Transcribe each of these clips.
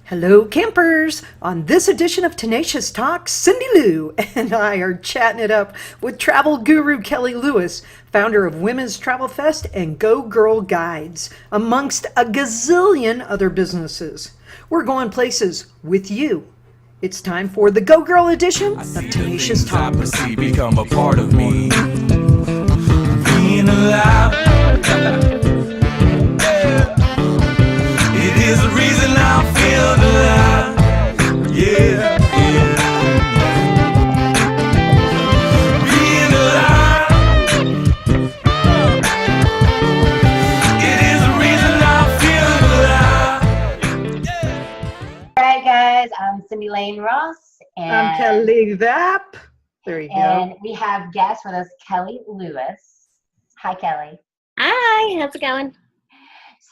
Hello, campers! On this edition of Tenacious Talk, Cindy Lou and I are chatting it up with travel guru Kellie Lewis, founder of Women's Travel Fest and GoGirl Guides, amongst a gazillion other businesses. We're going places with you. It's time for the GoGirl edition of Tenacious Talk. Become a part of me. Being alive. It is the reason I feel alive. Yeah, yeah. Being alive. It is the reason I feel alive. Yeah. All right, guys, I'm Cindy Lane Ross. And I'm Kellie Vapp. There you and go. we have guest with us, Kellie Lewis. Hi, Kellie. Hi, how's it going?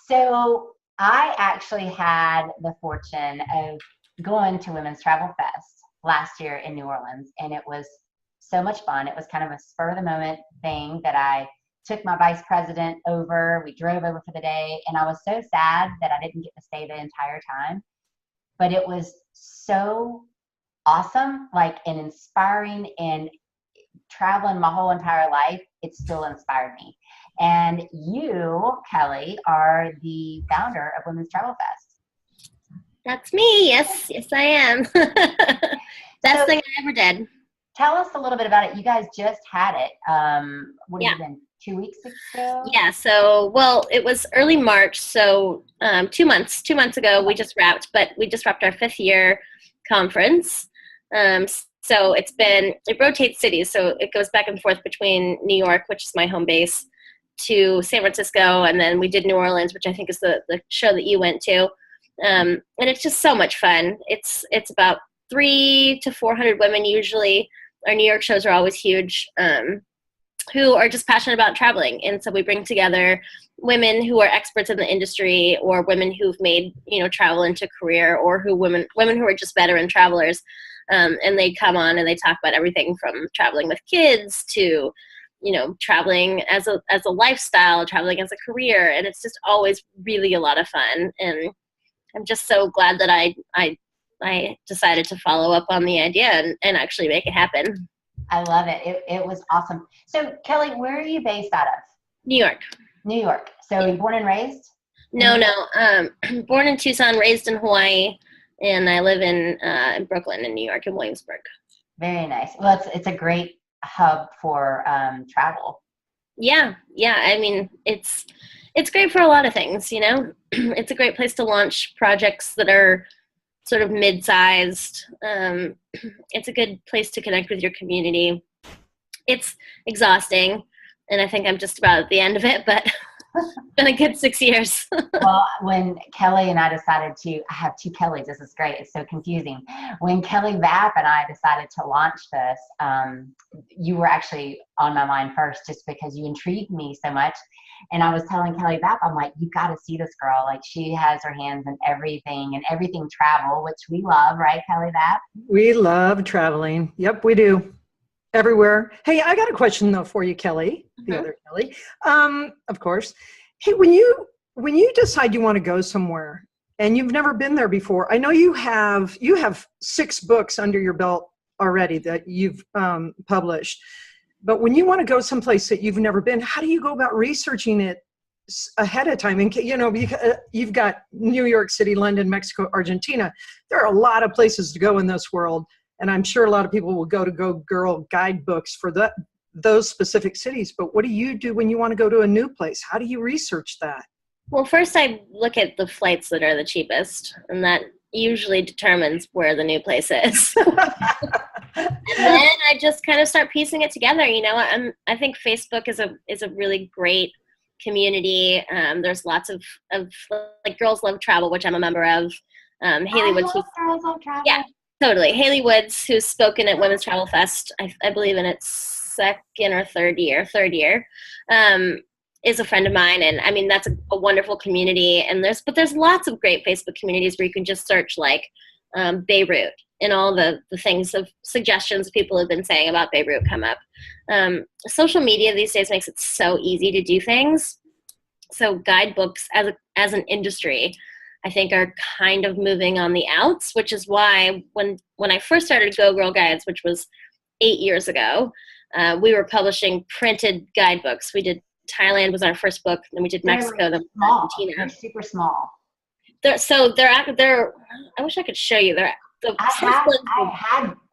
So I actually had the fortune of going to Women's Travel Fest last year in New Orleans, and it was so much fun. It was kind of a spur of the moment thing that I took my vice president over. We drove over for the day, and I was so sad that I didn't get to stay the entire time. But it was so awesome, like, and inspiring, and traveling my whole entire life, it still inspired me. And you, Kellie, are the founder of Women's Travel Fest. That's me. Yes, I am. Best thing I ever did. Tell us a little bit about it. You guys just had it. What have Yeah. you been, 2 weeks ago? Yeah, so, well, it was early March, so 2 months ago we just wrapped, but we just wrapped our 5th year conference. So it rotates cities, so it goes back and forth between New York, which is my home base, to San Francisco, and then we did New Orleans, which I think is the show that you went to. And it's just so much fun. It's about 300 to 400 women usually. Our New York shows are always huge, who are just passionate about traveling. And so we bring together women who are experts in the industry, or women who've made, travel into a career, or women who are just veteran travelers. And they come on and they talk about everything from traveling with kids to, traveling as a lifestyle, traveling as a career. And it's just always really a lot of fun. And I'm just so glad that I decided to follow up on the idea and actually make it happen. I love it. It was awesome. So, Kellie, where are you based out of? New York. New York. So, you born and raised? No. Born in Tucson, raised in Hawaii, and I live in Brooklyn, in New York, in Williamsburg. Very nice. Well, it's a great hub for travel. Yeah. I mean, it's great for a lot of things, It's a great place to launch projects that are sort of mid-sized. It's a good place to connect with your community. It's exhausting, and I think I'm just about at the end of it, but it's been a good 6 years. Well, when Kellie and I decided I have two Kellies, this is great, it's so confusing. When Kellie Vapp and I decided to launch this, you were actually on my mind first, just because you intrigued me so much. And I was telling Kellie Vapp, I'm like, you got to see this girl. Like, she has her hands in everything travel, which we love, right, Kellie Vapp? We love traveling. Yep, we do. Everywhere. Hey, I got a question though for you, Kellie, the other Kellie. Of course. Hey, when you decide you want to go somewhere and you've never been there before, I know you have 6 books under your belt already that you've published. But when you want to go someplace that you've never been, how do you go about researching it ahead of time? And you've got New York City, London, Mexico, Argentina. There are a lot of places to go in this world. And I'm sure a lot of people will go to GoGirl guidebooks for those specific cities. But what do you do when you want to go to a new place? How do you research that? Well, first I look at the flights that are the cheapest, and that usually determines where the new place is. And then I just kind of start piecing it together. I think Facebook is a really great community. There's lots of like Girls Love Travel, which I'm a member of. Haley Woods. Girls Love Travel. Yeah. Totally. Haley Woods, who's spoken at Women's Travel Fest, I believe in its second or third year, is a friend of mine. And I mean, that's a wonderful community. And there's lots of great Facebook communities where you can just search like Beirut, and all the things of suggestions people have been saying about Beirut come up. Social media these days makes it so easy to do things. So guidebooks as an industry I think are kind of moving on the outs, which is why when I first started GoGirl Guides, which was 8 years ago, we were publishing printed guidebooks. We did Thailand was our first book, then we did Mexico, then Small. Argentina. They're super small. They're I wish I could show you. I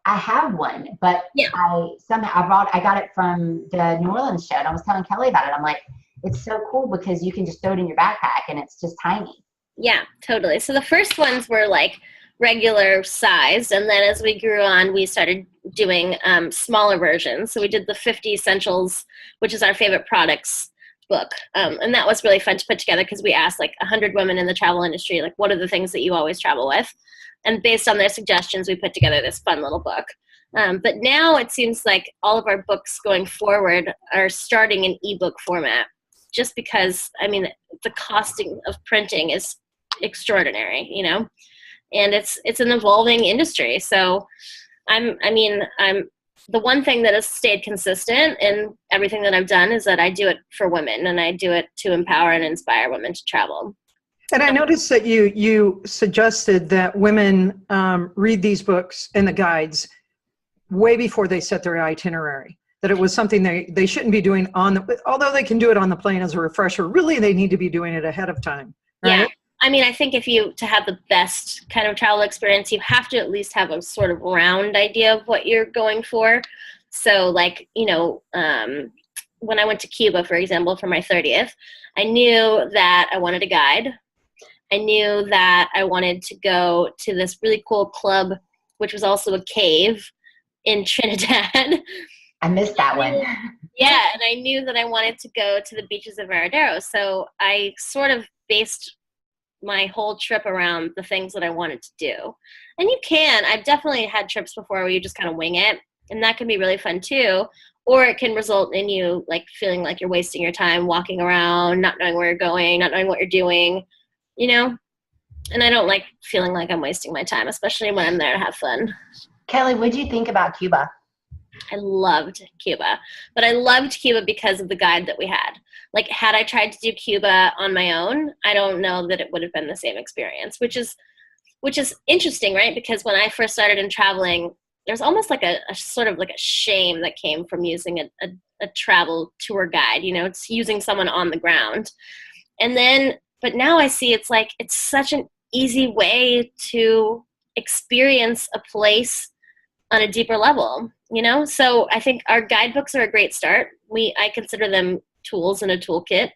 have one, but Yeah. I got it from the New Orleans show, and I was telling Kelly about it. I'm like, it's so cool because you can just throw it in your backpack and it's just tiny. Yeah, totally. So the first ones were like regular sized, and then as we grew on, we started doing smaller versions. So we did the 50 Essentials, which is our favorite products book, and that was really fun to put together because we asked like 100 women in the travel industry, like, what are the things that you always travel with? And based on their suggestions, we put together this fun little book. But now it seems like all of our books going forward are starting in ebook format, just because, I mean, the costing of printing is extraordinary, you know, and it's an evolving industry. So I'm the one thing that has stayed consistent in everything that I've done is that I do it for women, and I do it to empower and inspire women to travel. And I noticed that you suggested that women read these books and the guides way before they set their itinerary, that it was something they shouldn't be doing although they can do it on the plane as a refresher, really they need to be doing it ahead of time, right? Yeah. I mean, I think to have the best kind of travel experience, you have to at least have a sort of round idea of what you're going for. So like, you know, when I went to Cuba, for example, for my 30th, I knew that I wanted a guide. I knew that I wanted to go to this really cool club, which was also a cave in Trinidad. I missed that one. Yeah, and I knew that I wanted to go to the beaches of Varadero. So I sort of based my whole trip around the things that I wanted to do. And I've definitely had trips before where you just kind of wing it, and that can be really fun too. Or it can result in you like feeling like you're wasting your time walking around, not knowing where you're going, not knowing what you're doing, you know? And I don't like feeling like I'm wasting my time, especially when I'm there to have fun. Kelly, what did you think about Cuba? I loved Cuba, but I loved Cuba because of the guide that we had. Like, had I tried to do Cuba on my own, I don't know that it would have been the same experience, which is interesting, right? Because when I first started in traveling, there's almost like a sort of like a shame that came from using a travel tour guide, you know, it's using someone on the ground. But now I see it's like, it's such an easy way to experience a place on a deeper level, you know? So I think our guidebooks are a great start. I consider them tools in a toolkit.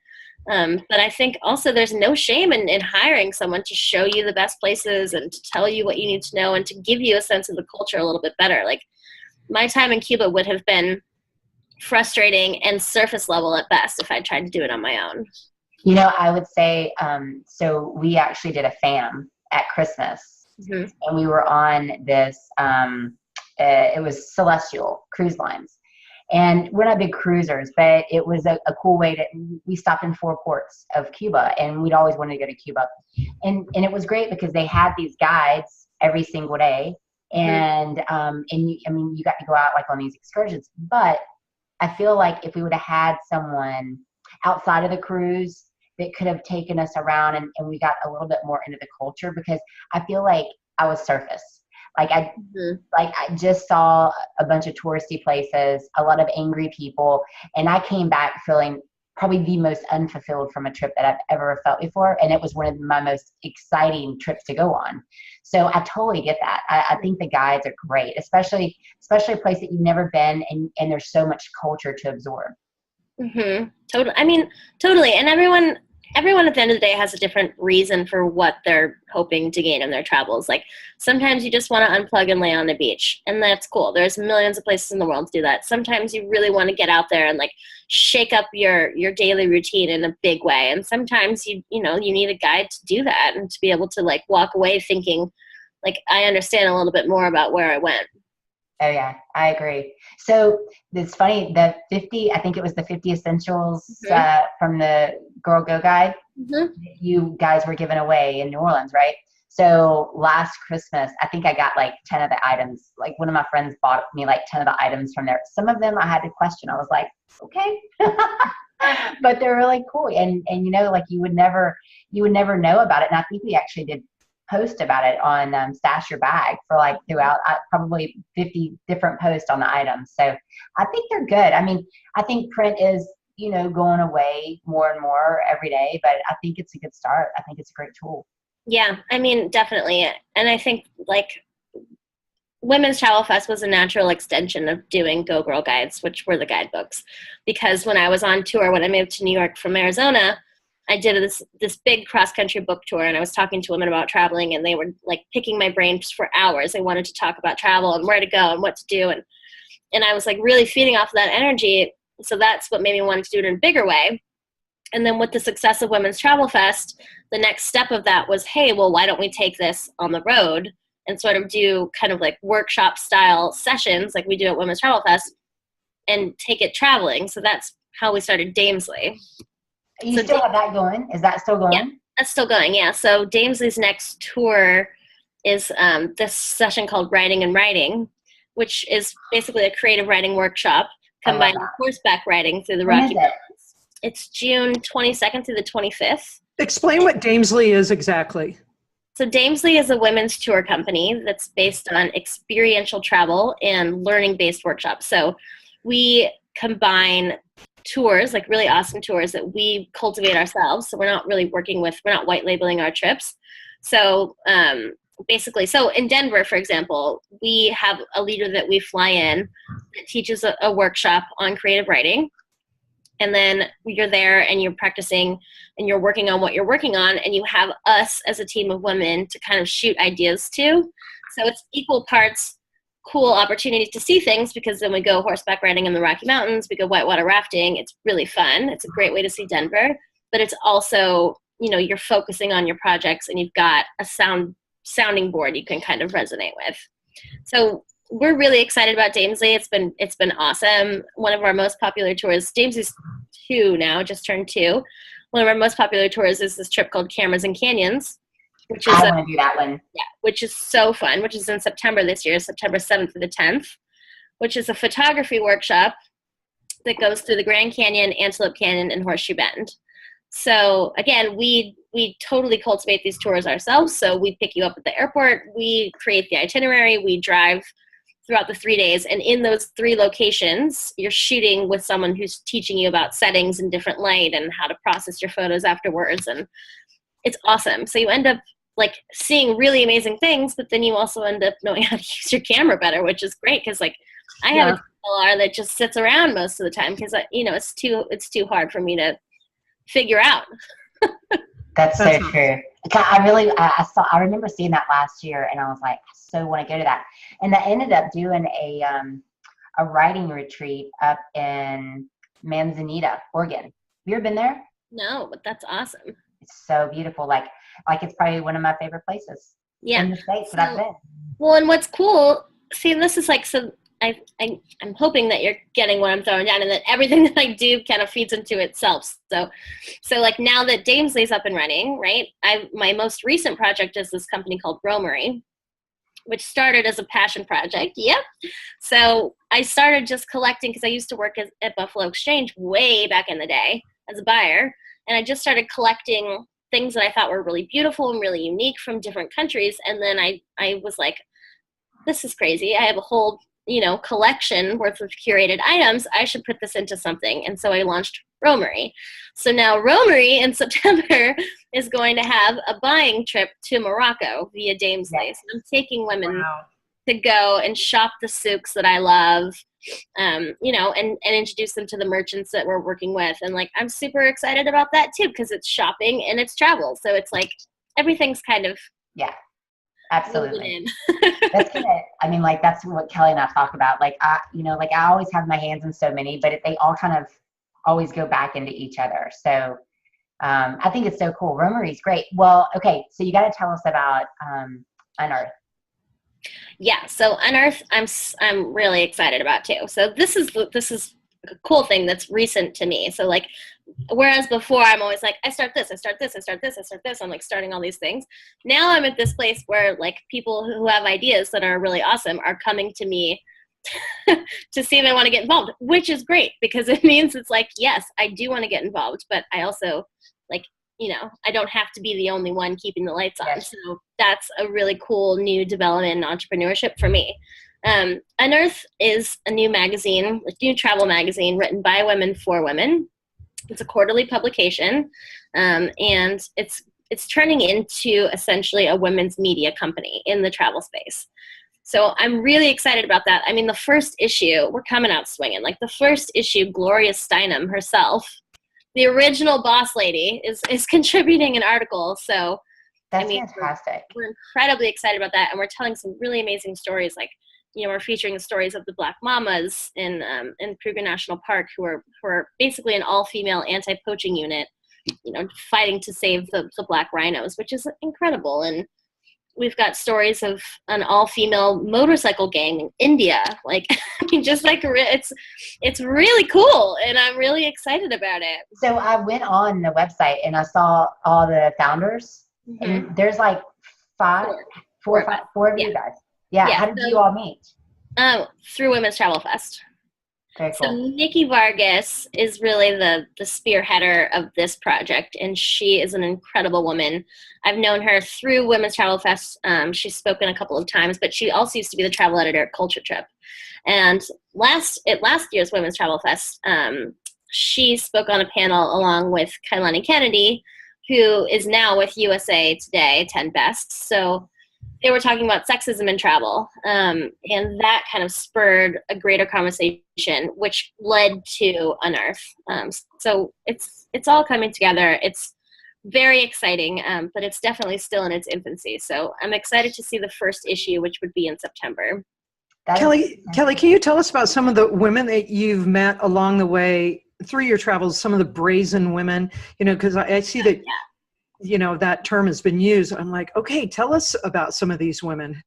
But I think also there's no shame in hiring someone to show you the best places and to tell you what you need to know and to give you a sense of the culture a little bit better. Like, my time in Cuba would have been frustrating and surface level at best if I tried to do it on my own. You know, I would say, so we actually did a fam at Christmas, Mm-hmm. and we were on this, it was Celestial Cruise Lines. And we're not big cruisers, but it was a cool way we stopped in 4 ports of Cuba, and we'd always wanted to go to Cuba. And it was great because they had these guides every single day. And, you got to go out like on these excursions, but I feel like if we would have had someone outside of the cruise that could have taken us around and we got a little bit more into the culture, because I feel like I was surface. Like I just saw a bunch of touristy places, a lot of angry people, and I came back feeling probably the most unfulfilled from a trip that I've ever felt before, and it was one of my most exciting trips to go on. So I totally get that. I think the guides are great, especially a place that you've never been, and there's so much culture to absorb. Mm-hmm. Totally. I mean, totally. And everyone at the end of the day has a different reason for what they're hoping to gain in their travels. Like, sometimes you just want to unplug and lay on the beach, and that's cool. There's millions of places in the world to do that. Sometimes you really want to get out there and like shake up your daily routine in a big way. And sometimes you need a guide to do that and to be able to like walk away thinking like, I understand a little bit more about where I went. Oh yeah, I agree. So it's funny, I think it was the 50 Essentials from the Girl Go Guide. Mm-hmm. You guys were giving away in New Orleans, right? So last Christmas, I think I got like 10 of the items. Like, one of my friends bought me like 10 of the items from there. Some of them I had to question. I was like, okay. but they're really cool. And you know, like you would never know about it. And I think we actually did post about it on Stash Your Bag for like throughout probably 50 different posts on the items. So I think they're good. I mean, I think print is, you know, going away more and more every day, but I think it's a good start. I think it's a great tool. Yeah, I mean, definitely. And I think like Women's Travel Fest was a natural extension of doing GoGirl guides, which were the guidebooks. Because when I was on tour, when I moved to New York from Arizona, I did this big cross-country book tour, and I was talking to women about traveling, and they were like picking my brain for hours. They wanted to talk about travel and where to go and what to do. And I was like really feeding off of that energy. So that's what made me want to do it in a bigger way. And then with the success of Women's Travel Fest, the next step of that was, hey, well, why don't we take this on the road and sort of do kind of like workshop style sessions like we do at Women's Travel Fest and take it traveling. So that's how we started Damesley. You still have that going? Is that still going? Yeah, that's still going, yeah. So Damesley's next tour is this session called Writing and Writing, which is basically a creative writing workshop combining horseback riding through the Rocky Mountains. It's June 22nd through the 25th. Explain what Damesley is exactly. So Damesley is a women's tour company that's based on experiential travel and learning-based workshops. So we combine tours, like really awesome tours that we cultivate ourselves. So we're not white labeling our trips. So basically, so in Denver, for example, we have a leader that we fly in that teaches a workshop on creative writing. And then you're there and you're practicing and you're working on what you're working on, and you have us as a team of women to kind of shoot ideas to. So it's equal parts cool opportunities to see things, because then we go horseback riding in the Rocky Mountains, we go whitewater rafting. It's really fun. It's a great way to see Denver, but it's also, you know, you're focusing on your projects and you've got a sounding board you can kind of resonate with. So we're really excited about Damesley. It's been awesome. One of our most popular tours, Damesley's 2 now, just turned 2. One of our most popular tours is this trip called Cameras and Canyons, which is I want to do that one. Yeah, which is so fun, which is in September this year, September 7th to the 10th, which is a photography workshop that goes through the Grand Canyon, Antelope Canyon, and Horseshoe Bend. So again, we totally cultivate these tours ourselves. So we pick you up at the airport, we create the itinerary, we drive throughout the 3 days. And in those 3 locations, you're shooting with someone who's teaching you about settings and different light and how to process your photos afterwards. And it's awesome. So you end up like seeing really amazing things, but then you also end up knowing how to use your camera better, which is great. Cause like I have a DSLR that just sits around most of the time, cause you know, it's too hard for me to figure out. That's so true. I remember seeing that last year, and I was like, I so want to go to that. And I ended up doing a writing retreat up in Manzanita, Oregon. Have you ever been there? No, but that's awesome. It's so beautiful. Like it's probably one of my favorite places in the States that I've been. Well, and what's cool, see, and this is like, so I'm hoping that you're getting what I'm throwing down, and that everything that I do kind of feeds into itself. So like now that Damesley's up and running, right? My most recent project is this company called Romery, which started as a passion project. Yep. So I started just collecting, because I used to work at Buffalo Exchange way back in the day as a buyer. And I just started collecting things that I thought were really beautiful and really unique from different countries. And then I was like, this is crazy. I have a whole, you know, collection worth of curated items. I should put this into something. And so I launched Romery. So now Romery in September is going to have a buying trip to Morocco via Damesley. So I'm taking women to go and shop the souks that I love, you know, and introduce them to the merchants that we're working with. And like, I'm super excited about that too, because it's shopping and it's travel. So it's like, everything's kind of, absolutely. That's good. I mean, like, that's what Kelly and I talk about. Like, I always have my hands in so many, but they all kind of always go back into each other. So I think it's so cool. Romery's great. Well, okay. So you got to tell us about Unearth. Yeah. So Unearth, I'm really excited about too. So this is a cool thing that's recent to me. So like, whereas before I'm always like, I start this. I'm like starting all these things. Now I'm at this place where like people who have ideas that are really awesome are coming to me to see if I want to get involved, which is great because it means it's like, yes, I do want to get involved, but I also like, I don't have to be the only one keeping the lights on. Yes. So that's a really cool new development in entrepreneurship for me. Unearth is a new magazine, a new travel magazine written by women for women. It's a quarterly publication, and it's turning into essentially a women's media company in the travel space. So I'm really excited about that. I mean, the first issue, we're coming out swinging. Like the first issue, Gloria Steinem herself, the original boss lady, is contributing an article. So That's fantastic. We're incredibly excited about that, and we're telling some really amazing stories. Like, we're featuring the stories of the Black Mamas in Kruger National Park, who are basically an all-female anti-poaching unit, fighting to save the black rhinos, which is incredible. And we've got stories of an all-female motorcycle gang in India. Like, it's really cool, and I'm really excited about it. So I went on the website and I saw all the founders, and there's like four of you guys. Yeah. How did you all meet? Through Women's TravelFest. Very cool. So Nikki Vargas is really the spearheader of this project, and she is an incredible woman. I've known her through Women's TravelFest. She's spoken a couple of times, but she also used to be the travel editor at Culture Trip. And last year's Women's TravelFest, she spoke on a panel along with Kellie Kennedy, who is now with USA Today, 10 Best. So they were talking about sexism in travel, and that kind of spurred a greater conversation, which led to Unearth. So it's all coming together. It's very exciting, but it's definitely still in its infancy. So I'm excited to see the first issue, which would be in September. Kellie, can you tell us about some of the women that you've met along the way through your travels, some of the brazen women, because I see that, that term has been used. I'm like, okay, tell us about some of these women.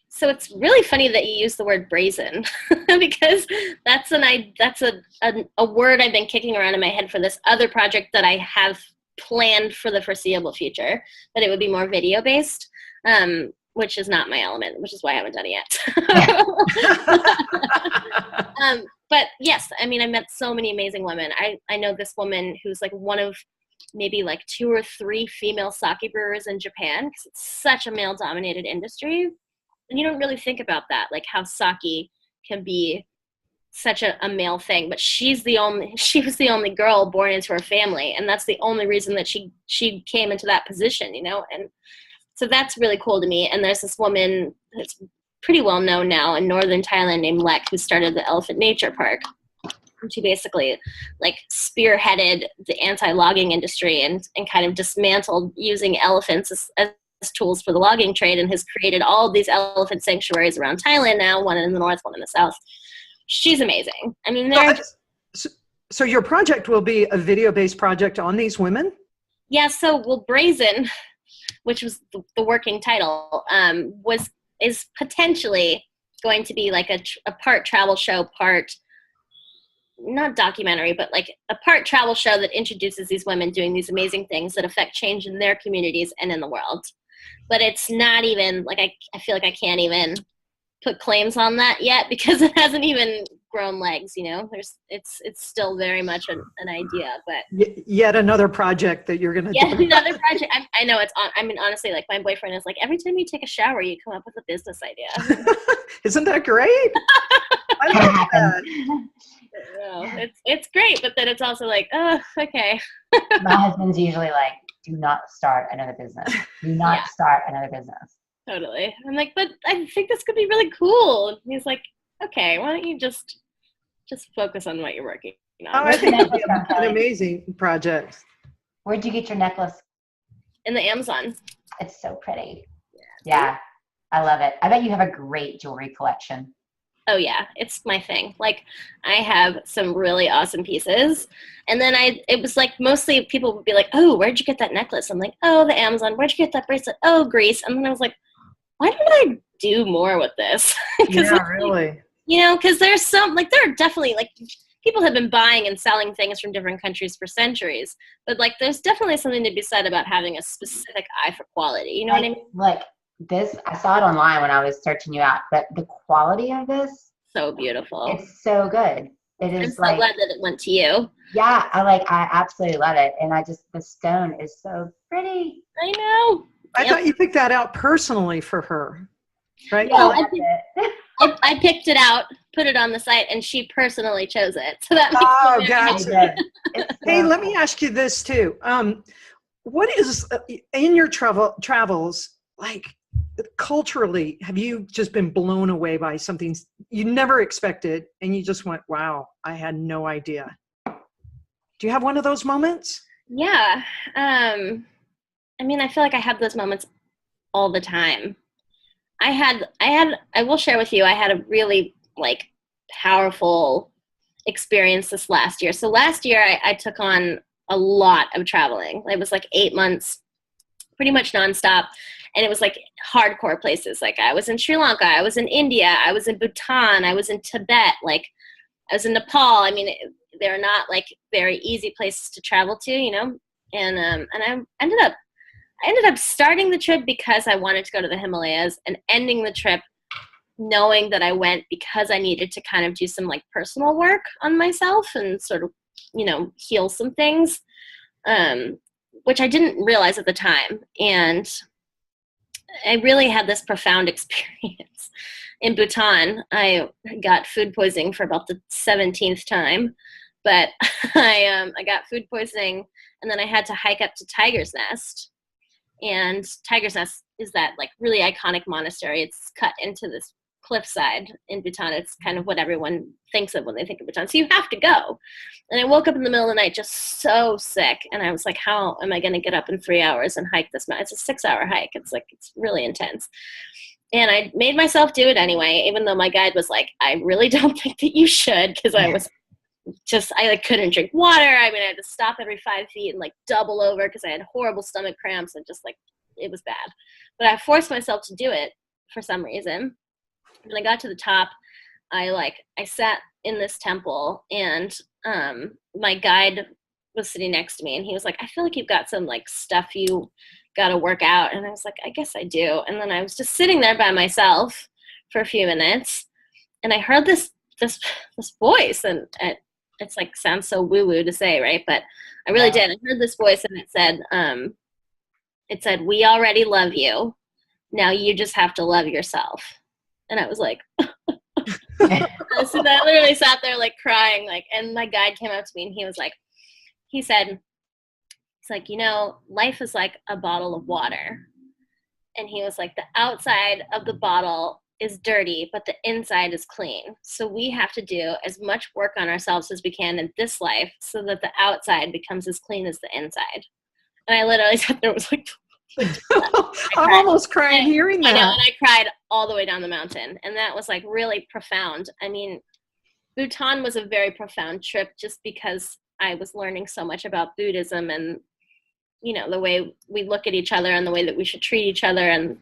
So it's really funny that you use the word brazen because that's a word I've been kicking around in my head for this other project that I have planned for the foreseeable future, but it would be more video based, which is not my element, which is why I haven't done it yet. But yes, I mean, I met so many amazing women. I know this woman who's like one of maybe like 2 or 3 female sake brewers in Japan, because it's such a male dominated industry. And you don't really think about that, like how sake can be such a male thing, but she was the only girl born into her family, and that's the only reason that she came into that position, and so that's really cool to me. And there's this woman that's pretty well known now in northern Thailand named Lek, who started the Elephant Nature Park. She basically like spearheaded the anti-logging industry and kind of dismantled using elephants as tools for the logging trade, and has created all these elephant sanctuaries around Thailand now, one in the north, one in the south. She's amazing. I mean, so your project will be a video-based project on these women? Yeah, so Brazen, which was the working title, is potentially going to be like a part travel show, part not documentary, but like a part travel show that introduces these women doing these amazing things that affect change in their communities and in the world. But it's not even like I feel like I can't even put claims on that yet because it hasn't even grown legs. It's still very much an idea, but yet another project that you're gonna do. Another project. I know it's on. I mean, honestly, like my boyfriend is like, every time you take a shower, you come up with a business idea. Isn't that great? I love that. It's great, but then it's also like, oh, okay. My husband's usually like, do not start another business. Do not start another business. Totally. I'm like, but I think this could be really cool. And he's like, okay, why don't you just focus on what you're working on? Oh, I think it'd be an amazing project. Where'd you get your necklace? In the Amazon. It's so pretty. Yeah, I love it. I bet you have a great jewelry collection. Oh yeah, it's my thing. Like I have some really awesome pieces. And then it was like mostly people would be like, oh, where'd you get that necklace? I'm like, oh, the Amazon. Where'd you get that bracelet? Oh, Greece. And then I was like, why don't I do more with this? Yeah, really. Because there's there are definitely like people have been buying and selling things from different countries for centuries. But like there's definitely something to be said about having a specific eye for quality. You know what I mean? Like this, I saw it online when I was searching you out, but the quality of this So beautiful. It's so good. It I'm is so like, glad that it went to you. yeah, I absolutely love it. And the stone is so pretty. I know. I Yep. thought you picked that out personally for her, right? Yeah, Well, that's it. I picked it out, put it on the site, and she personally chose it. So that makes Oh, me very happy. gotcha. It's Hey, so let me cool. ask you this too. What is in your travels, like culturally, have you just been blown away by something you never expected and you just went, wow, I had no idea? Do you have one of those moments? Yeah. I mean, I feel like I have those moments all the time. I will share with you, I had a really like powerful experience this last year. So last year I took on a lot of traveling. It was like 8 months, pretty much nonstop. And it was like hardcore places. Like I was in Sri Lanka, I was in India, I was in Bhutan, I was in Tibet, like I was in Nepal. I mean, they're not like very easy places to travel to, you know? And I ended up starting the trip because I wanted to go to the Himalayas and ending the trip knowing that I went because I needed to kind of do some like personal work on myself and sort of, you know, heal some things, which I didn't realize at the time. And I really had this profound experience. In Bhutan, I got food poisoning for about the 17th time, but I got food poisoning and then I had to hike up to Tiger's Nest. And Tiger's Nest is that like really iconic monastery. It's cut into this cliffside in Bhutan. It's kind of what everyone thinks of when they think of Bhutan. So you have to go. And I woke up in the middle of the night just so sick. And I was like, how am I going to get up in 3 hours and hike this mountain? It's a 6-hour hike. It's really intense. And I made myself do it anyway, even though my guide was like, I really don't think that you should, because I like couldn't drink water. I mean, I had to stop every 5 feet and like double over because I had horrible stomach cramps and just like, it was bad. But I forced myself to do it for some reason. When I got to the top, I sat in this temple and my guide was sitting next to me and he was like, I feel like you've got some like stuff you got to work out. And I was like, I guess I do. And then I was just sitting there by myself for a few minutes and I heard this voice and it's like sounds so woo-woo to say, right? But I really did. I heard this voice and it said, we already love you. Now you just have to love yourself. And I was like, so I literally sat there like crying, like, and my guide came up to me and he said, it's like, you know, life is like a bottle of water. And he was like, the outside of the bottle is dirty, but the inside is clean. So we have to do as much work on ourselves as we can in this life so that the outside becomes as clean as the inside. And I literally sat there, was like, I'm almost crying hearing that. I know, and I cried all the way down the mountain. And that was like really profound. I mean, Bhutan was a very profound trip just because I was learning so much about Buddhism and, you know, the way we look at each other and the way that we should treat each other. And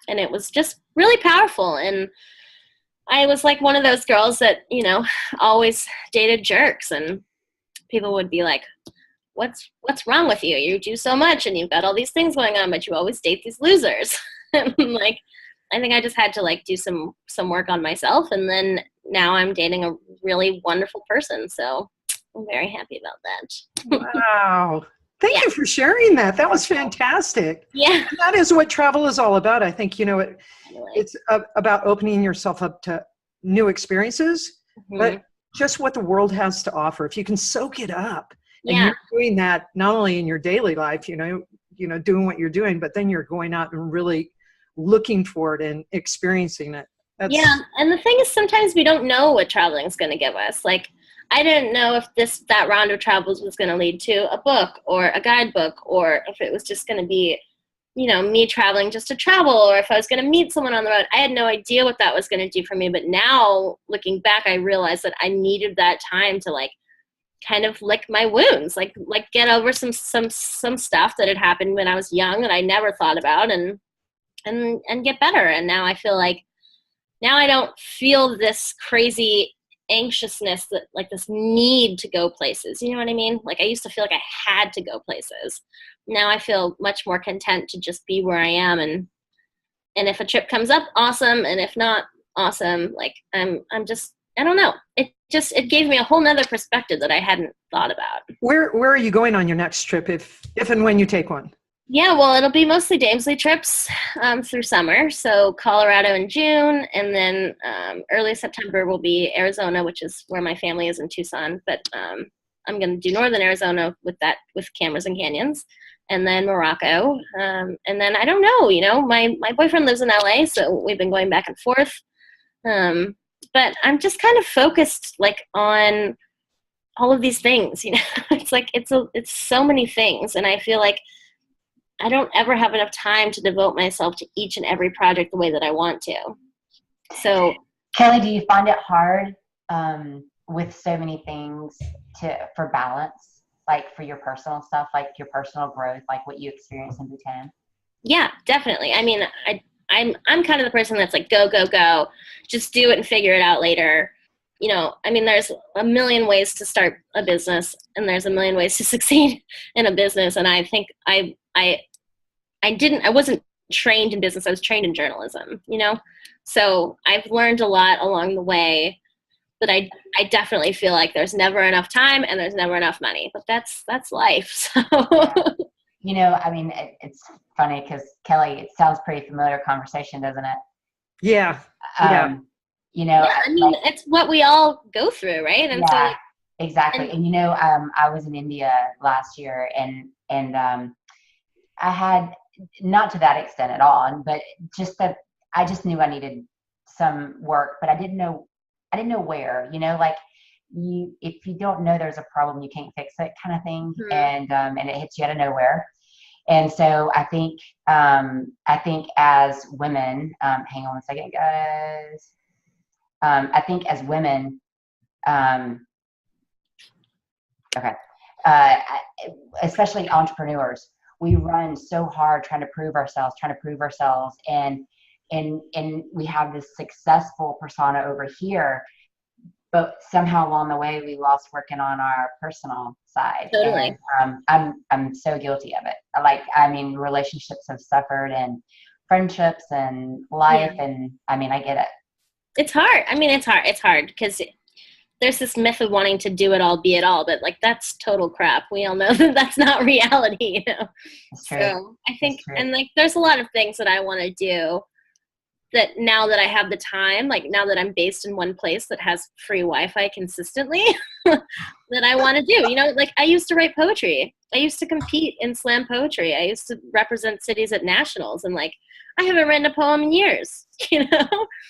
it was just really powerful. And I was like one of those girls that, you know, always dated jerks and people would be like, what's wrong with you? You do so much and you've got all these things going on, but you always date these losers. And like, I think I just had to like do some work on myself. And then now I'm dating a really wonderful person. So I'm very happy about that. Wow. Thank you for sharing that. That was fantastic. Yeah. And that is what travel is all about. I think, you know, it's about opening yourself up to new experiences, but just what the world has to offer. If you can soak it up and you're doing that, not only in your daily life, you know, doing what you're doing, but then you're going out and really looking for it and experiencing it. Yeah. And the thing is, sometimes we don't know what traveling is going to give us. Like, I didn't know if that round of travels was going to lead to a book or a guidebook, or if it was just going to be, you know, me traveling just to travel, or if I was going to meet someone on the road. I had no idea what that was going to do for me. But now looking back, I realized that I needed that time to like kind of lick my wounds, like get over some stuff that had happened when I was young that I never thought about and get better. And now I feel like now I don't feel this crazy anxiousness, that like this need to go places. You know what I mean? Like I used to feel like I had to go places. Now I feel much more content to just be where I am. And if a trip comes up, awesome. And if not, awesome. Like I'm just I don't know. It gave me a whole nother perspective that I hadn't thought about. Where are you going on your next trip if and when you take one? Yeah, well, it'll be mostly Damesley trips through summer. So Colorado in June, and then early September will be Arizona, which is where my family is in Tucson. But I'm going to do northern Arizona with cameras and canyons, and then Morocco. And then I don't know, my boyfriend lives in LA, so we've been going back and forth. But I'm just kind of focused like on all of these things, It's like it's so many things, and I feel like I don't ever have enough time to devote myself to each and every project the way that I want to. So, Kelly, do you find it hard with so many things for balance, like for your personal stuff, like your personal growth, like what you experience in Bhutan? Yeah, definitely. I mean, I'm kind of the person that's like, go, go, go, just do it and figure it out later. I mean, there's a million ways to start a business, and there's a million ways to succeed in a business. And I think I wasn't trained in business. I was trained in journalism, So I've learned a lot along the way, but I definitely feel like there's never enough time and there's never enough money, but that's life. So, I mean, it's funny because Kelly, it sounds pretty familiar conversation, doesn't it? Yeah. Yeah, I mean, it's what we all go through, right? And yeah, so, exactly. And I was in India last year, and I had, not to that extent at all, but just that I just knew I needed some work, but I didn't know where, like if you don't know there's a problem, you can't fix it kind of thing. Mm-hmm. And it hits you out of nowhere. And so I think as women, hang on one second, guys. I think as women, especially entrepreneurs, we run so hard trying to prove ourselves, and we have this successful persona over here, but somehow along the way we lost working on our personal side. Totally. And I'm so guilty of it. Relationships have suffered, and friendships and life, and I get it. It's hard. It's hard because there's this myth of wanting to do it all, be it all, but like that's total crap. We all know that that's not reality, That's true. So I think, and like there's a lot of things that I want to do that now that I have the time, like now that I'm based in one place that has free Wi-Fi consistently, that I want to do. Like I used to write poetry. I used to compete in slam poetry. I used to represent cities at nationals, and like I haven't written a poem in years.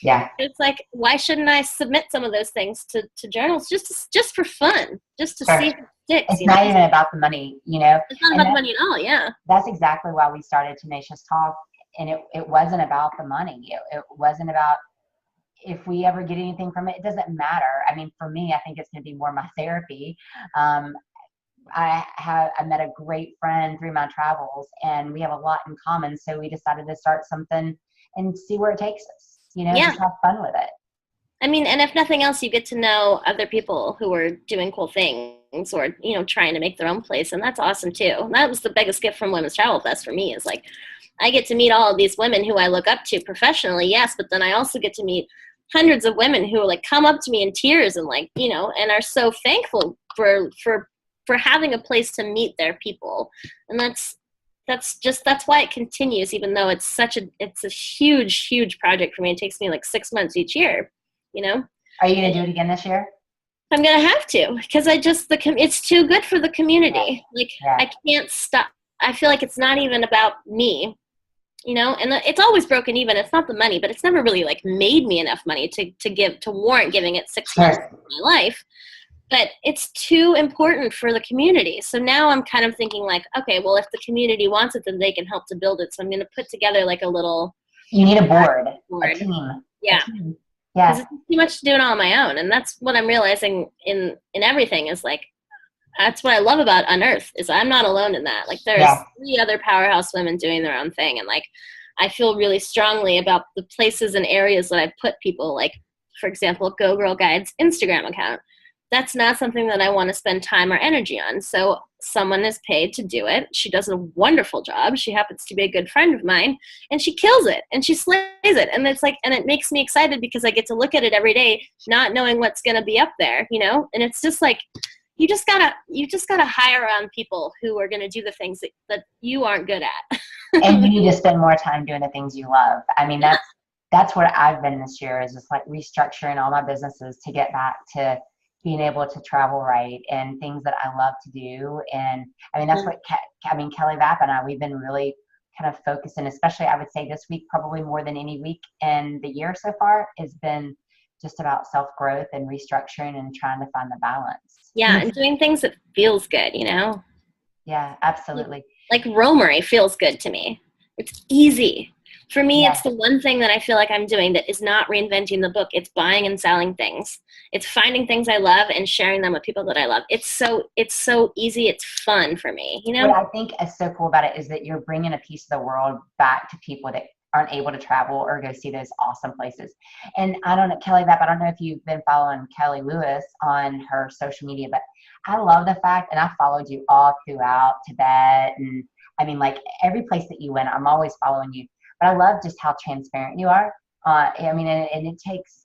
Yeah. It's like, why shouldn't I submit some of those things to journals just for fun, just to see if it sticks? It's not even about the money, It's not about the money at all. Yeah. That's exactly why we started 10acious Talk. And it wasn't about the money. It wasn't about if we ever get anything from it. It doesn't matter. I mean, for me, I think it's going to be more my therapy. I met a great friend through my travels, and we have a lot in common. So we decided to start something and see where it takes us. Just have fun with it. I mean, and if nothing else, you get to know other people who are doing cool things or, trying to make their own place. And that's awesome too. And that was the biggest gift from Women's TravelFest for me, is like, I get to meet all of these women who I look up to professionally, yes, but then I also get to meet hundreds of women who like come up to me in tears and like, and are so thankful for having a place to meet their people. And that's why it continues, even though it's a huge project for me. It takes me like 6 months each year, Are you going to do it again this year? I'm going to have to, because it's too good for the community. I can't stop. I feel like it's not even about me, and it's always broken even. It's not the money, but it's never really like made me enough money to warrant giving it 6 months of my life. But it's too important for the community. So now I'm kind of thinking like, okay, well, if the community wants it, then they can help to build it. So I'm going to put together like a little. You need a board. A team. Yeah. Yeah. It's too much to do it all on my own. And that's what I'm realizing in everything is like, that's what I love about Unearth, is I'm not alone in that. Like there's 3 other powerhouse women doing their own thing. And like, I feel really strongly about the places and areas that I put people, like, for example, GoGirl Guide's Instagram account. That's not something that I want to spend time or energy on. So someone is paid to do it. She does a wonderful job. She happens to be a good friend of mine, and she kills it and she slays it. And it's like, and it makes me excited because I get to look at it every day, not knowing what's going to be up there, you know? And it's just like, you just gotta hire on people who are going to do the things that you aren't good at. And you need to spend more time doing the things you love. I mean, that's what I've been this year, is just like restructuring all my businesses to get back to being able to travel right and things that I love to do. And I mean, that's what, Kelly Vapp and I, we've been really kind of focusing, especially I would say this week, probably more than any week in the year so far, has been just about self-growth and restructuring and trying to find the balance. Yeah, and doing things that feels good, you know? Yeah, absolutely. Like roamery feels good to me. It's easy. For me, Yeah. It's the one thing that I feel like I'm doing that is not reinventing the book. It's buying and selling things. It's finding things I love and sharing them with people that I love. It's so easy. It's fun for me, you know? What I think is so cool about it is that you're bringing a piece of the world back to people that aren't able to travel or go see those awesome places. And I don't know, Kelly Vapp, I don't know if you've been following Kelly Lewis on her social media, but I love the fact, and I followed you all throughout Tibet. And I mean, like every place that you went, I'm always following you. But I love just how transparent you are. I mean, and it takes,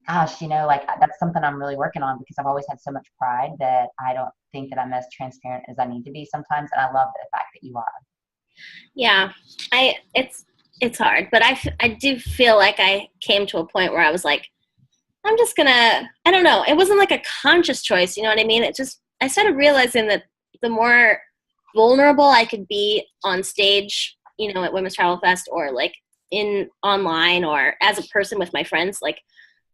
gosh, you know, like that's something I'm really working on, because I've always had so much pride that I don't think that I'm as transparent as I need to be sometimes. And I love the fact that you are. Yeah, it's hard, but I do feel like I came to a point where I was like, I'm just gonna, I don't know. It wasn't like a conscious choice. You know what I mean? I started realizing that the more vulnerable I could be on stage, you know, at Women's Travel Fest, or like in online, or as a person with my friends, like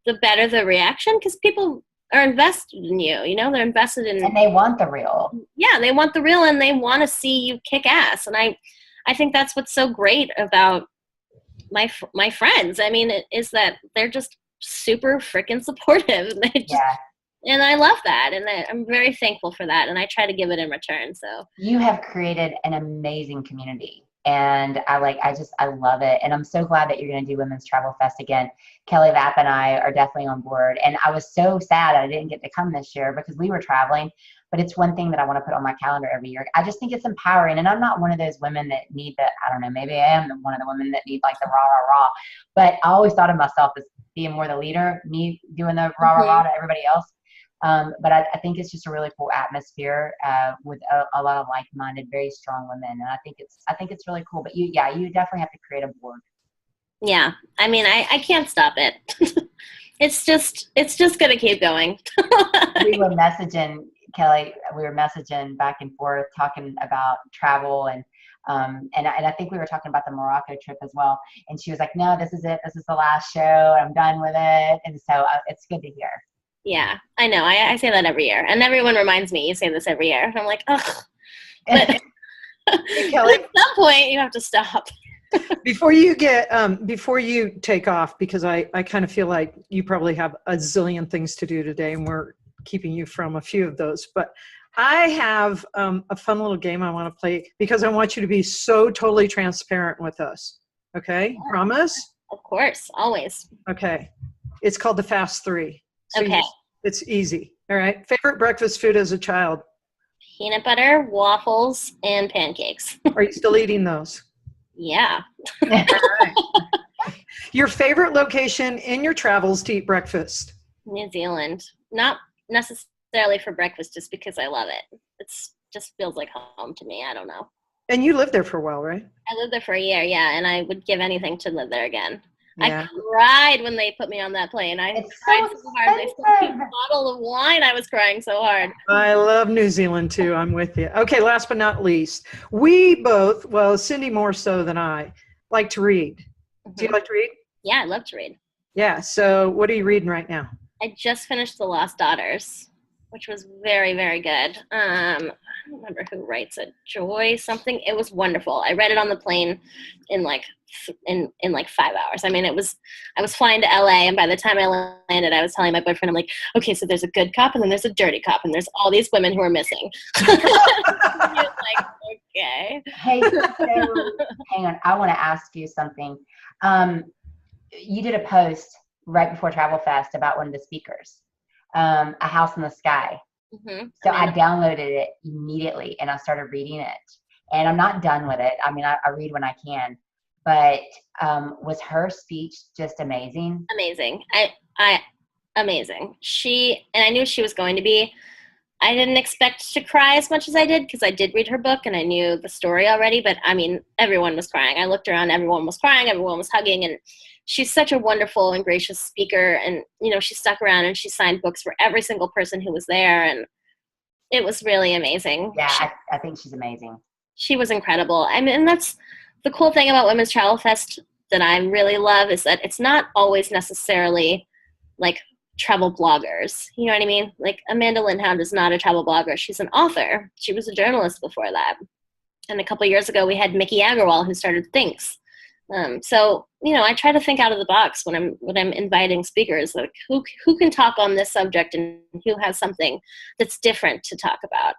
the better the reaction, because people are invested in you, you know, they're invested in, and they want the real. Yeah, they want the real, and they want to see you kick ass. And I think that's what's so great about my friends. I mean, is that they're just super freaking supportive. And they just, Yeah. And I love that, and I'm very thankful for that, and I try to give it in return. So You have created an amazing community, and I love it. And I'm so glad that you're going to do Women's Travel Fest again. Kelly Vapp and I are definitely on board. And I was so sad I didn't get to come this year because we were traveling, but it's one thing that I want to put on my calendar every year. I just think it's empowering. And I'm not one of those women that need the, I don't know, maybe I am one of the women that need like the rah, rah, rah. But I always thought of myself as being more the leader, me doing the rah, rah, rah to everybody else. But I think it's just a really cool atmosphere with a lot of like-minded, very strong women, and I think it's really cool. But you definitely have to create a board. yeah, I mean, I can't stop it. It's just gonna keep going. We were messaging, Kelly. We were messaging back and forth, talking about travel, and I think we were talking about the Morocco trip as well. And she was like, "No, this is it. This is the last show. I'm done with it." And so it's good to hear. Yeah, I know. I say that every year, and everyone reminds me, you say this every year. And I'm like, ugh. But, Hey, Kelly. but at some point, you have to stop. Before you take off, because I kind of feel like you probably have a zillion things to do today, and we're keeping you from a few of those. But I have a fun little game I want to play, because I want you to be so totally transparent with us. Okay? Yeah. Promise? Of course, always. Okay. It's called the Fast Three. So Okay. It's easy. All right. Favorite breakfast food as a child? Peanut butter, waffles, and pancakes. Are you still eating those? Yeah. All right. Your favorite location in your travels to eat breakfast? New Zealand. Not necessarily for breakfast, just because I love it. It's just feels like home to me. I don't know. And you lived there for a while, right? I lived there for a year, yeah, and I would give anything to live there again. Yeah. I cried when they put me on that plane. I cried so hard. They sent me a bottle of wine. I was crying so hard. I love New Zealand too. I'm with you. Okay, last but not least, we both, well, Cindy more so than I, like to read. Do you like to read? Yeah, I love to read. Yeah, so what are you reading right now? I just finished The Lost Daughters, which was very, very good. I don't remember who writes it. Joy something. It was wonderful. I read it on the plane in like 5 hours. I mean, I was flying to LA, and by the time I landed, I was telling my boyfriend, I'm like, okay, so there's a good cop, and then there's a dirty cop, and there's all these women who are missing. He was like, okay. Hey, so hang on. I want to ask you something. You did a post right before TravelFest about one of the speakers, A House in the Sky. So I downloaded it immediately and I started reading it. And I'm not done with it. I mean, I read when I can. But was her speech just amazing? Amazing. I amazing. And I knew she was going to be. I didn't expect to cry as much as I did because I did read her book and I knew the story already. But I mean, everyone was crying. I looked around, everyone was crying, everyone was hugging, and she's such a wonderful and gracious speaker. And she stuck around and she signed books for every single person who was there, and it was really amazing. Yeah, I think she's amazing. She was incredible. I mean, and that's the cool thing about Women's Travel Fest that I really love is that it's not always necessarily like travel bloggers. You know what I mean? Like Amanda Lindhound is not a travel blogger. She's an author. She was a journalist before that. And a couple of years ago, we had Mickey Agarwal who started Thinks. So I try to think out of the box when I'm inviting speakers, like who can talk on this subject and who has something that's different to talk about.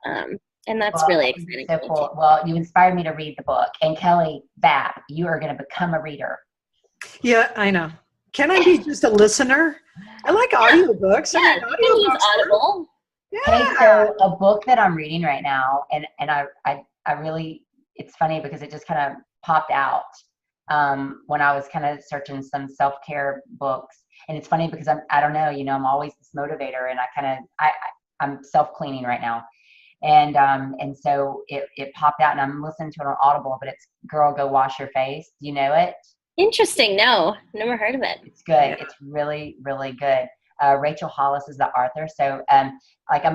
And that's really exciting. So cool. Well, you inspired me to read the book. And Kelly Bapp, you are going to become a reader. Yeah, I know. Can I be just a listener? I like audiobooks. Yeah, I mean, you can use Audible. Yeah. Hey, so a book that I'm reading right now, and I really, it's funny because it just kind of popped out when I was kind of searching some self-care books. And it's funny because I don't know, I'm always this motivator, and I'm self-cleaning right now. And so it popped out, and I'm listening to it on Audible, but it's Girl, Go Wash Your Face. Do you know it? Interesting. No, never heard of it. It's good. Yeah. It's really, really good. Rachel Hollis is the author. So I'm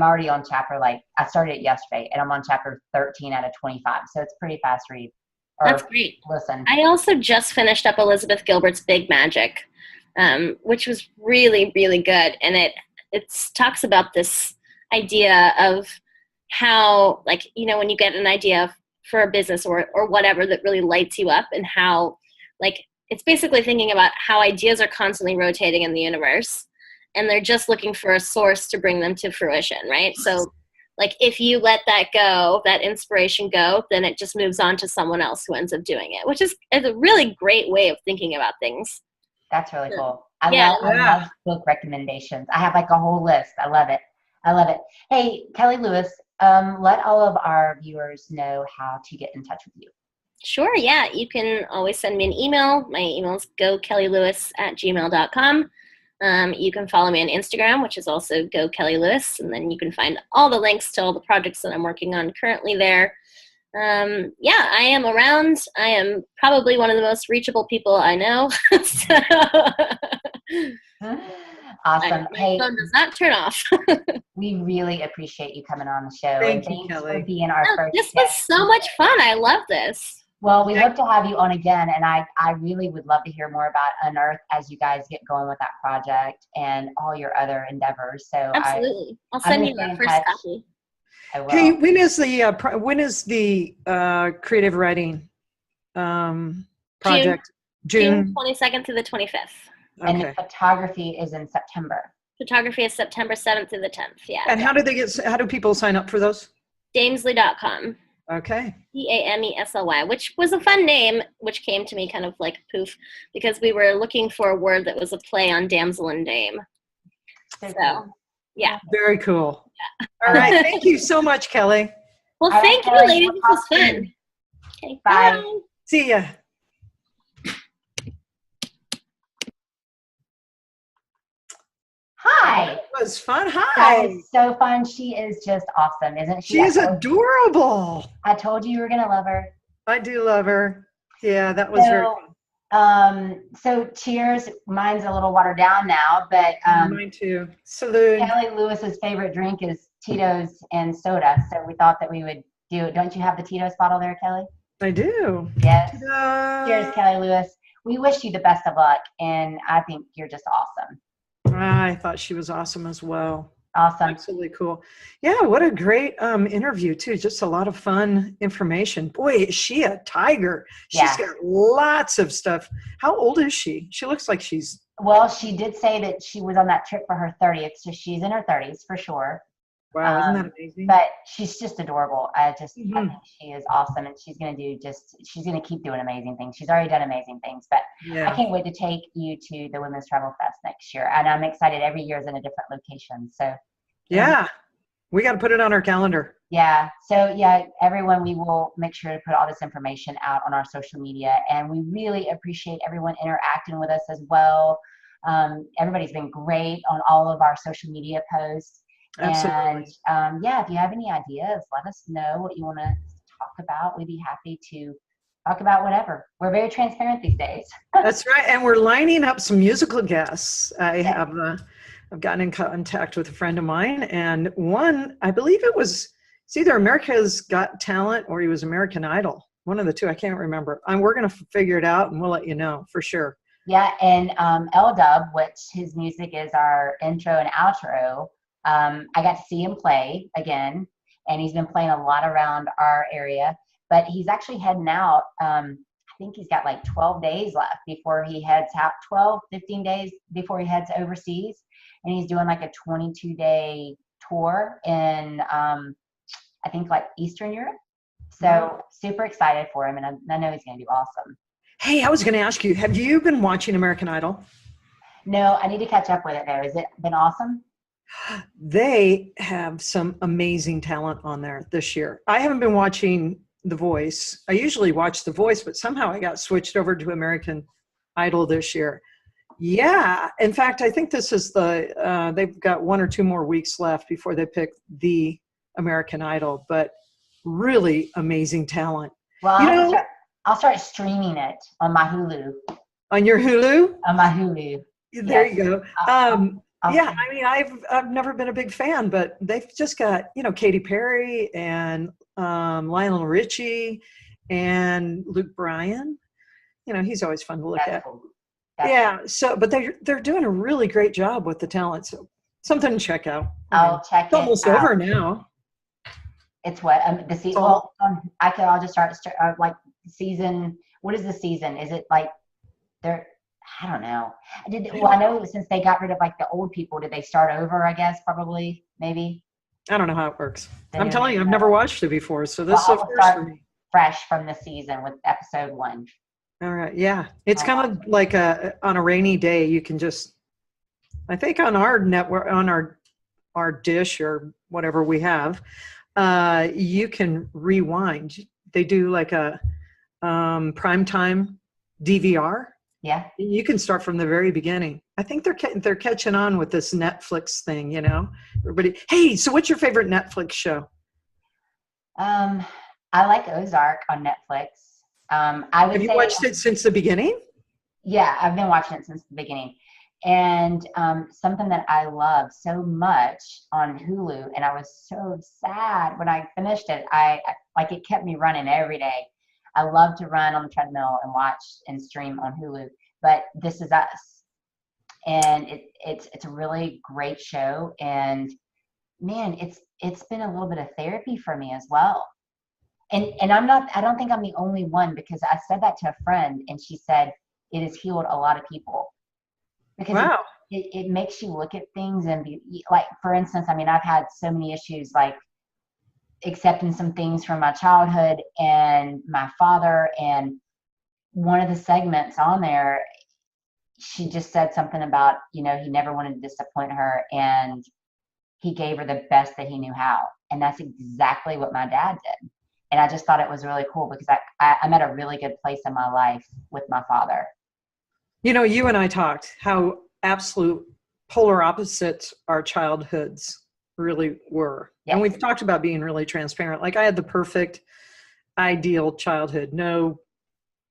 already on chapter, I started it yesterday, and I'm on chapter 13 out of 25. So it's pretty fast read. That's great. Listen. I also just finished up Elizabeth Gilbert's Big Magic, which was really, really good. And it talks about this idea of how, when you get an idea for a business or whatever that really lights you up, and how, it's basically thinking about how ideas are constantly rotating in the universe, and they're just looking for a source to bring them to fruition, right? So, if you let that go, that inspiration go, then it just moves on to someone else who ends up doing it, which is a really great way of thinking about things. That's really cool. I love book recommendations. I have a whole list. I love it. Hey, Kelly Lewis, let all of our viewers know how to get in touch with you. Sure, yeah. You can always send me an email. My email is gokellylewis@gmail.com. You can follow me on Instagram, which is also gokellylewis, and then you can find all the links to all the projects that I'm working on currently there. I am around. I am probably one of the most reachable people I know. Awesome. My phone does not turn off. We really appreciate you coming on the show. Thanks for being our first This was so much fun. I love this. Well, we hope to have you on again, and I really would love to hear more about Unearth as you guys get going with that project and all your other endeavors. So absolutely, I'll send you the first copy. I will. Hey, when is the creative writing project? June 22nd through the 25th. And the photography is in September. Photography is September 7th through the 10th. Yeah. And how do people sign up for those? Damesley.com. Okay. DAMESLY, which was a fun name, which came to me kind of like poof, because we were looking for a word that was a play on damsel and dame. So, yeah. Very cool. Yeah. All right. Thank you so much, Kelly. Well, thank you, ladies. This was fun. Okay, bye. See ya. Hi. It was fun. Hi. That was so fun. She is just awesome, isn't she? She is adorable. I told you were going to love her. I do love her. Yeah, that was very fun. So cheers. Mine's a little watered down now, but mine too. Salute. Kelly Lewis's favorite drink is Tito's and soda. So we thought that we would do it. Don't you have the Tito's bottle there, Kelly? I do. Yes. Cheers, Kelly Lewis. We wish you the best of luck, and I think you're just awesome. I thought she was awesome as well. Awesome. Absolutely cool. Yeah, what a great interview too. Just a lot of fun information. Boy, is she a tiger. She's got lots of stuff. How old is she? She looks like she's... Well, she did say that she was on that trip for her 30th, so she's in her 30s for sure. Wow, isn't that amazing? But she's just adorable. I think she is awesome, and she's going to keep doing amazing things. She's already done amazing things, but I can't wait to take you to the Women's Travel Fest next year. And I'm excited. Every year is in a different location. So We got to put it on our calendar. Yeah. So yeah, everyone, we will make sure to put all this information out on our social media, and we really appreciate everyone interacting with us as well. Everybody's been great on all of our social media posts. Absolutely. And yeah, if you have any ideas, let us know what you want to talk about. We'd be happy to talk about whatever. We're very transparent these days. That's right. And we're lining up some musical guests. I've gotten in contact with a friend of mine, and one, I believe it's either America's Got Talent or he was American Idol. One of the two, I can't remember. We're going to figure it out, and we'll let you know for sure. Yeah, and L-Dub, which his music is our intro and outro, I got to see him play again, and he's been playing a lot around our area, but he's actually heading out. I think he's got like 12 days left before he heads out, 15 days before he heads overseas, and he's doing like a 22-day tour in, I think like Eastern Europe. So super excited for him, and I know he's going to do awesome. Hey, I was going to ask you, have you been watching American Idol? No, I need to catch up with it though. Has it been awesome? They have some amazing talent on there this year. I haven't been watching The Voice. I usually watch The Voice, but somehow I got switched over to American Idol this year. Yeah. In fact, I think this is they've got 1 or 2 more weeks left before they pick the American Idol, but really amazing talent. Well, I'll start streaming it on my Hulu. On your Hulu? On my Hulu. There you go. Yeah, I mean, I've never been a big fan, but they've just got, Katy Perry and Lionel Richie and Luke Bryan. He's always fun to look at. Cool. So, but they're doing a really great job with the talent. So something to check out. I'll check it. It's almost over now. It's what the season. Well, I'll just start like season. What is the season? Is it like they're? I don't know. I know since they got rid of like the old people, did they start over? I guess probably, maybe. I don't know how it works. I'm telling you, I've never watched it before, so this is a first for me. Fresh from the season with episode 1. All right, yeah, it's kind of like on a rainy day. You can just, I think on our network, on our dish or whatever we have, you can rewind. They do like a primetime DVR. Yeah. You can start from the very beginning. I think they're catching on with this Netflix thing, Everybody. Hey, so what's your favorite Netflix show? I like Ozark on Netflix. Have you watched it since the beginning? Yeah, I've been watching it since the beginning. And something that I love so much on Hulu, and I was so sad when I finished it. It kept me running every day. I love to run on the treadmill and watch and stream on Hulu, but This Is Us, and it's a really great show. And man, it's been a little bit of therapy for me as well. And I don't think I'm the only one, because I said that to a friend, and she said it has healed a lot of people, because wow. it makes you look at things and be like, for instance, I mean, I've had so many issues like accepting some things from my childhood and my father, and one of the segments on there, she just said something about, he never wanted to disappoint her, and he gave her the best that he knew how. And that's exactly what my dad did. And I just thought it was really cool, because I'm at a really good place in my life with my father. You and I talked how absolute polar opposites our childhoods really were. Yes. And we've talked about being really transparent. Like I had the perfect ideal childhood. No,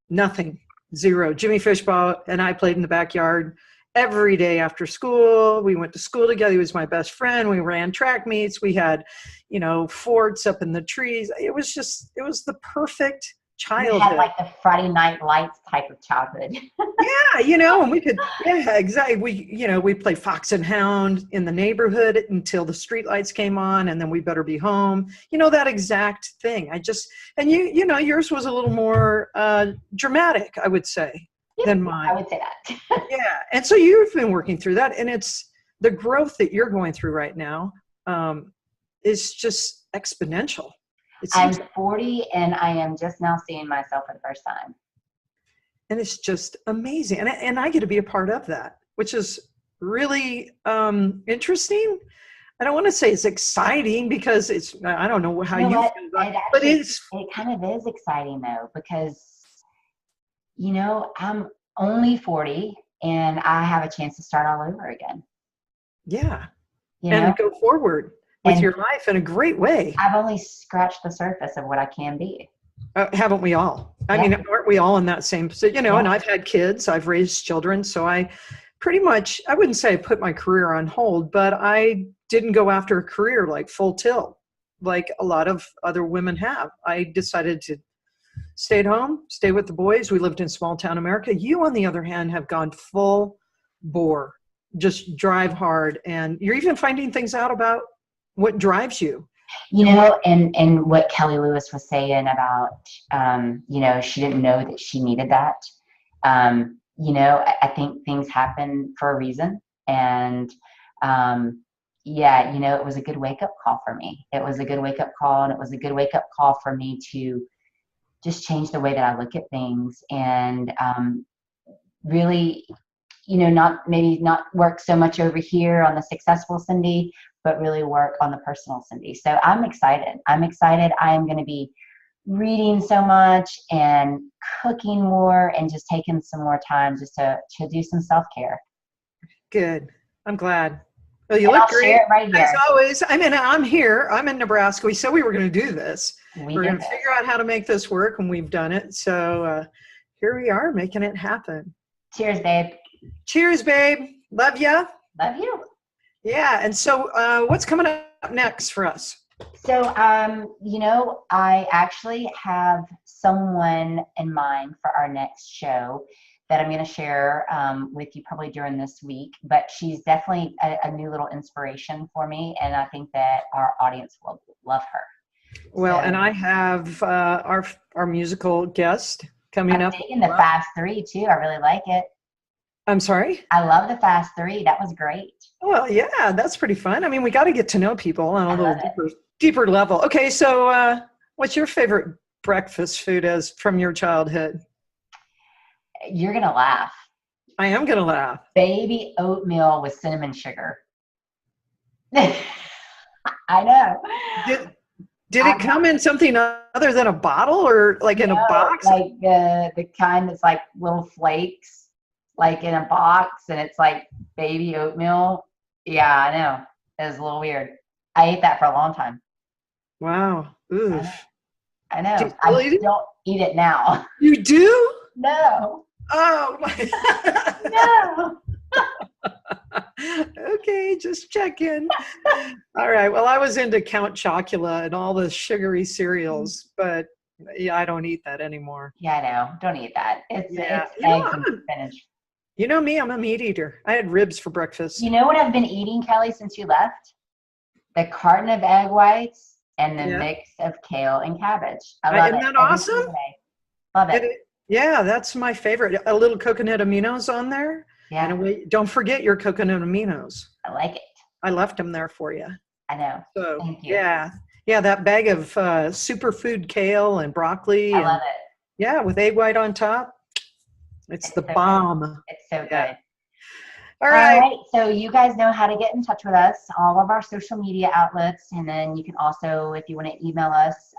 nothing, 0. Jimmy Fishbaugh and I played in the backyard every day after school. We went to school together. He was my best friend. We ran track meets. We had, forts up in the trees. It was the perfect childhood. You had like the Friday Night Lights type of childhood. Yeah, and we could, exactly. We played fox and hound in the neighborhood until the street lights came on, and then we better be home. That exact thing. Yours was a little more dramatic, I would say, than mine. I would say that. Yeah. And so you've been working through that, and it's the growth that you're going through right now is just exponential. I'm 40, and I am just now seeing myself for the first time. And it's just amazing. And I get to be a part of that, which is really interesting. I don't want to say it's exciting because I don't know how you what? feel about it, It but actually, it's, it kind of is exciting though, because, I'm only 40 and I have a chance to start all over again, yeah. you know, And go forward with and your life in a great way. I've only scratched the surface of what I can be. Haven't we all? I Yeah. mean, aren't we all in that same position? Yeah. And I've had kids, I've raised children. So I pretty much, I wouldn't say I put my career on hold, but I didn't go after a career like full tilt, like a lot of other women have. I decided to stay at home, stay with the boys. We lived in small town America. You, on the other hand, have gone full bore, just drive hard. And you're even finding things out about what drives you. And what Kelly Lewis was saying about, she didn't know that she needed that. I think things happen for a reason. And, it was a good wake-up call for me. It was a good wake-up call, and it was a good wake-up call for me to just change the way that I look at things and really, not work so much over here on the successful Cindy, but really work on the personal Cindy. So I'm excited. I am going to be reading so much and cooking more and just taking some more time just to do some self-care. Good. I'm glad. Well, you And look I'll great. share it right here. As always. I'm here. I'm in Nebraska. We said we were going to do this. We're going to figure out how to make this work, and we've done it. So here we are, making it happen. Cheers, babe. Cheers, babe. Love ya. Love you. Yeah. And so what's coming up next for us? So, I actually have someone in mind for our next show that I'm going to share with you probably during this week, but she's definitely a new little inspiration for me, and I think that our audience will love her. Well, So, and I have our musical guest coming I'm up. digging the Fast 3 too. I really like it. I'm sorry? I love the Fast 3. That was great. Well, yeah, that's pretty fun. I mean, we got to get to know people on a I little love deeper level. Okay, so what's your favorite breakfast food as from your childhood? You're going to laugh. I am going to laugh. Baby oatmeal with cinnamon sugar. I know. Did it come in something other than a bottle or like in a box? Like the kind that's like little flakes, like in a box, and it's like baby oatmeal. Yeah, I know. It was a little weird. I ate that for a long time. Wow. Oof. I know. Do you I still eat it? don't eat it now. You do? No. Oh my. No. Okay, just checking. All right. Well, I was into Count Chocula and all the sugary cereals, but yeah, I don't eat that anymore. Yeah, I know. Don't eat that. It's eggs and spinach. You know me, I'm a meat eater. I had ribs for breakfast. You know what I've been eating, Kelly, since you left? The carton of egg whites and the mix of kale and cabbage. I love it. Isn't that awesome? Love it. Yeah, that's my favorite. A little coconut aminos on there. Yeah. And don't forget your coconut aminos. I like it. I left them there for you. I know. So, Thank you. yeah, that bag of superfood kale and broccoli. I love it. Yeah, with egg white on top. It's the so bomb. Good. It's so Yeah. good. All right. So you guys know how to get in touch with us, all of our social media outlets. And then you can also, if you want to email us,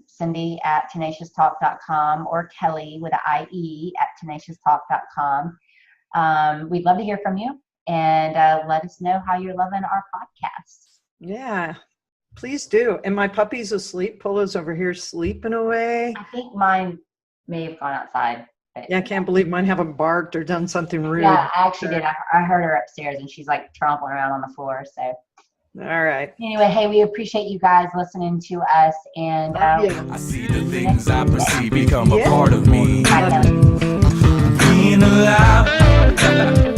Cindy at tenacioustalk.com or Kelly with an IE at tenacioustalk.com. We'd love to hear from you, and let us know how you're loving our podcast. Yeah, please do. And my puppy's asleep. Polo's over here sleeping away. I think mine may have gone outside. But Yeah, I can't believe mine haven't barked or done something rude. yeah, I actually did. I heard her upstairs, and she's like tromping around on the floor. So All right. anyway, hey, we appreciate you guys listening to us, and I see the things I perceive become a part of me. bye, Kelly. Being alive.